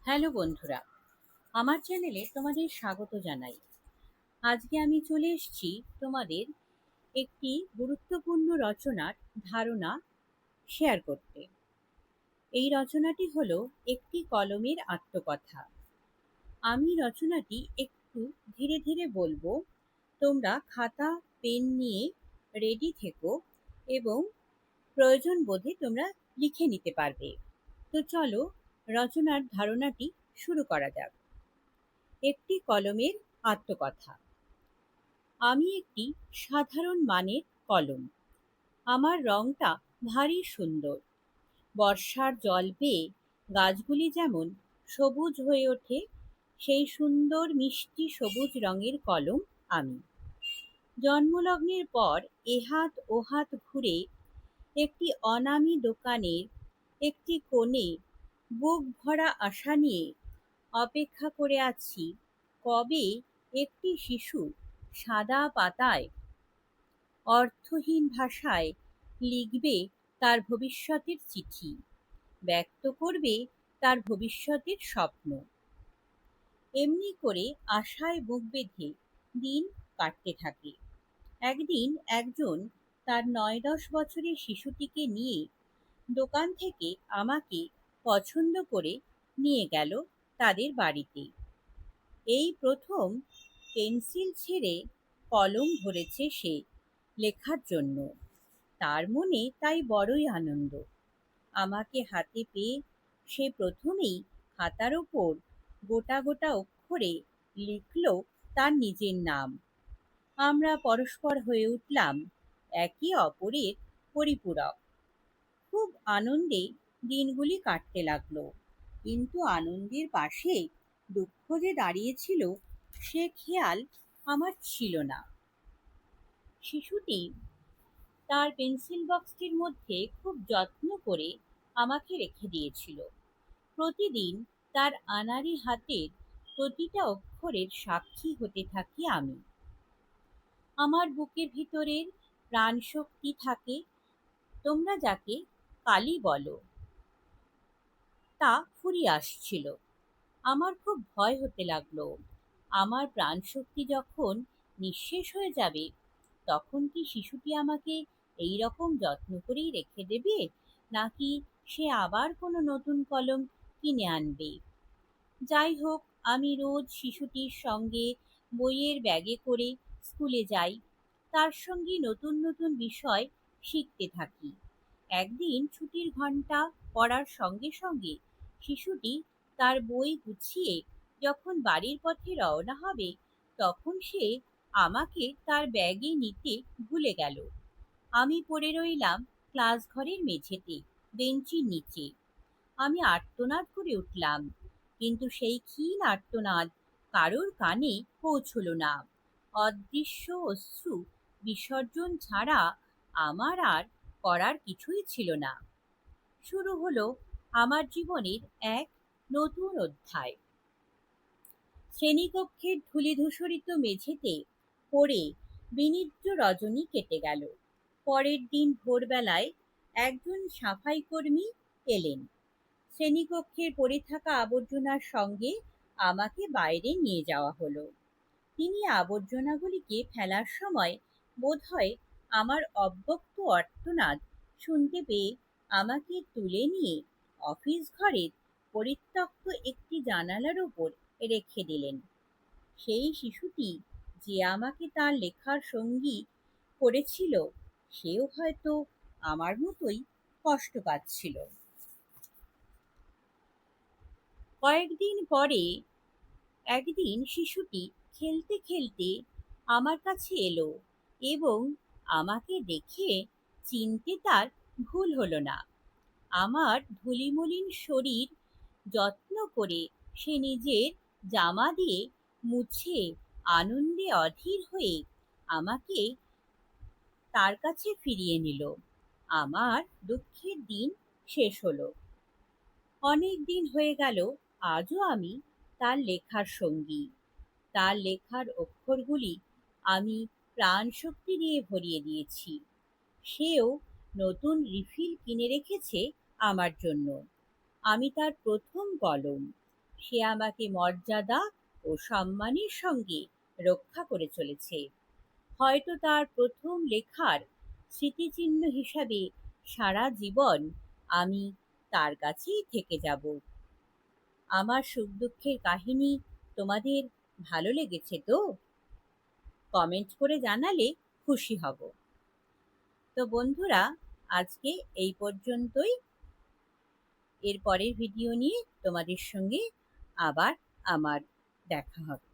Hello বন্ধুরা, আমার চ্যানেলে তোমাদের স্বাগত জানাই। আজকে আমি চলে এসেছি তোমাদের একটি গুরুত্বপূর্ণ রচনার ধারণা শেয়ার করতে। এই রচনাটি হলো একটি কলমের আত্মকথা। আমি রচনাটি একটু ধীরে ধীরে বলবো, তোমরা খাতা পেন নিয়ে রেডি থেকো এবং প্রয়োজন বোধে তোমরা লিখে নিতে পারবে। তো চলো রচনার ধারণাটি শুরু করা যাক। একটি কলমের আত্মকথা। আমি একটি সাধারণ মানের কলম। আমার রংটা ভারী সুন্দর। বর্ষার জল পেয়ে গাছগুলি যেমন সবুজ হয়ে ওঠে, সেই সুন্দর মিষ্টি সবুজ রঙের কলম আমি। জন্মলগ্নের পর এহাত ওহাত ঘুরে একটি অনামী দোকানের একটি কোণে বুক ভরা আশা নিয়ে অপেক্ষা করে আছি, কবে একটি শিশু সাদা পাতায় অর্থহীন ভাষায় লিখবে তার ভবিষ্যতের চিঠি, ব্যক্ত করবে তার ভবিষ্যতের স্বপ্ন। এমনি করে আশায় বুক বেঁধে দিন কাটতে থাকে। একদিন একজন তার ৯-১০ বছরের শিশুটিকে নিয়ে দোকান থেকে আমাকে পছন্দ করে নিয়ে গেল তাদের বাড়িতে। এই প্রথম পেন্সিল ছেড়ে কলম ধরেছে সে লেখার জন্য। তার মনে তাই বড়ই আনন্দ। আমাকে হাতে পেয়ে সে প্রথমেই খাতার ওপর গোটা গোটা অক্ষরে লিখল তার নিজের নাম। আমরা পরস্পর হয়ে উঠলাম একে অপরের পরিপূরক। খুব আনন্দে দিনগুলি কাটতে লাগলো। কিন্তু আনন্দের পাশে দুঃখ যে দাঁড়িয়েছিল সে খেয়াল আমার ছিল না। শিশুটি তার পেন্সিল বক্সটির মধ্যে খুব যত্ন করে আমাকে রেখে দিয়েছিল। প্রতিদিন তার আনাড়ি হাতের প্রতিটা অক্ষরের সাক্ষী হতে থাকি আমি। আমার বুকের ভিতরের প্রাণশক্তি থাকে, তোমরা যাকে কালী বলো, তা ফুরিয়ে আসছিল। আমার খুব ভয় হতে লাগলো। আমার প্রাণশক্তি যখন নিঃশেষ হয়ে যাবে, তখন কি শিশুটি আমাকে এই রকম যত্ন করেই রেখে দেবে, নাকি সে আবার কোনো নতুন কলম কিনে আনবে? যাই হোক, আমি রোজ শিশুটির সঙ্গে বইয়ের ব্যাগে করে স্কুলে যাই। তার সঙ্গে নতুন নতুন বিষয় শিখতে থাকি। একদিন ছুটির ঘন্টা পড়ার সঙ্গে সঙ্গে শিশুটি তার বই গুছিয়ে যখন বাড়ির পথে রওনা হবে, তখন সে আমাকে তার ব্যাগে নিতে ভুলে গেল। আমি পড়ে রইলাম ক্লাস ঘরের মেঝেতে, বেঞ্চির নিচে। আমি আর্তনাদ করে উঠলাম, কিন্তু সেই ক্ষীণ আর্তনাদ কারোর কানে পৌঁছল না। অদৃশ্য অশ্রু বিসর্জন ছাড়া আমার আর করার কিছুই ছিল না। শুরু হলো আমার জীবনের এক নতুন অধ্যায়। শ্রেণীকক্ষের ধূলিধূসরিত মেঝেতে পড়ে বিনিদ্র রজনী কেটে গেল। পরের দিন ভোরবেলায় একজন সাফাই কর্মী এলেন। শ্রেণীকক্ষের পড়ে থাকা আবর্জনার সঙ্গে আমাকে বাইরে নিয়ে যাওয়া হলো। তিনি আবর্জনাগুলিকে ফেলার সময় বোধহয় আমার অব্যক্ত আর্তনাদ শুনতে পেয়ে আমাকে তুলে নিয়ে অফিস ঘরের পরিত্যক্ত একটি জানালার ওপর রেখে দিলেন। সেই শিশুটি যে আমাকে তার লেখার সঙ্গী করেছিল, সেও হয়তো আমার মতোই কষ্ট পাচ্ছিল। কয়েকদিন পরে একদিন শিশুটি খেলতে খেলতে আমার কাছে এলো এবং আমাকে দেখে চিনতে তার ভুল হলো না। আমার ধূলিমলিন শরীর যত্ন করে সে নিজের জামা দিয়ে মুছে আনন্দে অধীর হয়ে আমাকে তার কাছে ফিরিয়ে নিল। আমার দুঃখের দিন শেষ হলো। অনেক দিন হয়ে গেল, আজও আমি তার লেখার সঙ্গী। তার লেখার অক্ষরগুলি আমি প্রাণশক্তি দিয়ে ভরিয়ে দিয়েছি। সেও নতুন রিফিল কিনে রেখেছে আমার জন্য। আমি তার প্রথম কলম। সে আমাকে মর্যাদা ও সম্মানের সঙ্গে রক্ষা করে চলেছে। হয়তো তার প্রথম লেখার স্মৃতিচিহ্ন হিসাবে সারা জীবন আমি তার কাছেই থেকে যাব। আমার সুখ দুঃখের কাহিনী তোমাদের ভালো লেগেছে তো? কমেন্ট করে জানালে খুশি হব। তো বন্ধুরা, আজকে এই পর্যন্তই। এর পরের ভিডিও নিয়ে তোমাদের সঙ্গে আবার আমার দেখা হবে।